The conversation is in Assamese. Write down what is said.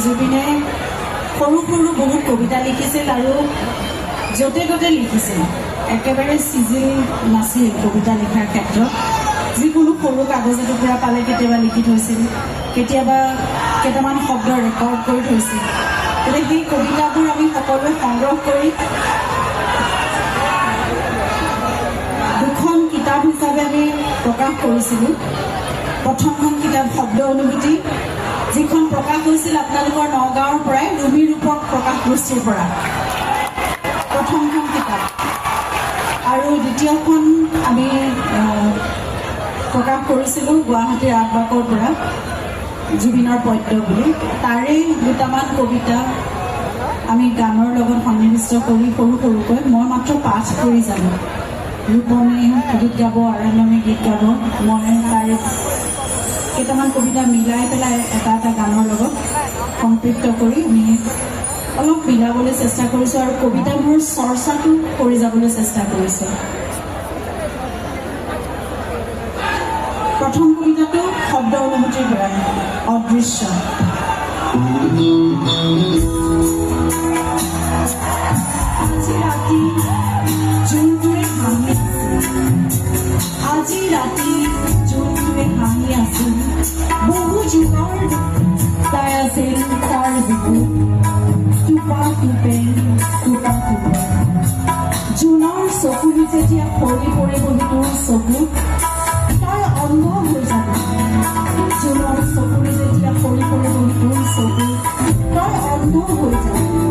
জুবিনে সৰু সৰু বহুত কবিতা লিখিছিল আৰু য'তে ত'তে লিখিছিল একেবাৰে চিজিল নাছিল কবিতা লিখাৰ ক্ষেত্ৰত যিকোনো সৰু কাগজ এটুকুৰা পালে কেতিয়াবা লিখি থৈছিল কেতিয়াবা কেইটামান শব্দ ৰেকৰ্ড কৰি থৈছিল গতিকে সেই কবিতাবোৰ আমি সকলোৱে সংগ্ৰহ কৰি দুখন কিতাপ হিচাপে আমি প্ৰকাশ কৰিছিলোঁ প্ৰথমখন কিতাপ শব্দ অনুভূতি যিখন প্ৰকাশ হৈছিল আপোনালোকৰ নগাঁৱৰ পৰাই ৰুমি ৰূপক প্ৰকাশ গোষ্ঠীৰ পৰা প্ৰথমখন কিতাপ আৰু দ্বিতীয়খন আমি প্ৰকাশ কৰিছিলোঁ গুৱাহাটীৰ আঠবাকৰ পৰা জুবিনৰ পদ্য বুলি তাৰে দুটামান কবিতা আমি গানৰ লগত সন্নিৱিষ্ট কৰি সৰু সৰুকৈ মই মাত্ৰ পাঠ কৰি জানো ৰূপমে গীত গাব আৰণ্যমে গীত গাব মই তাৰে কেইটামান কবিতা মিলাই পেলাই এটা এটা গানৰ লগত সম্পৃক্ত কৰি আমি অলপ মিলাবলৈ চেষ্টা কৰিছোঁ আৰু কবিতাবোৰ চৰ্চাটো কৰি যাবলৈ চেষ্টা কৰিছোঁ প্ৰথম কবিতাটো শব্দ অনুভূতিৰ পৰা অদৃশ্য আজি ৰাতি যোনটোৱে হাঁহি আজি ৰাতি যোনটোৱে হাঁহি আছিল বহু যুগৰ তাই আছিল তাৰ বুকুত টোপা টোপে জোনৰ চকুত যেতিয়া পৰি পৰিব তোৰ চকুত তই অন্ধ হৈ যাবি জোনৰ চকুত যেতিয়া পৰি পৰিব তোৰ চকুত তই অন্ধ হৈ যাবি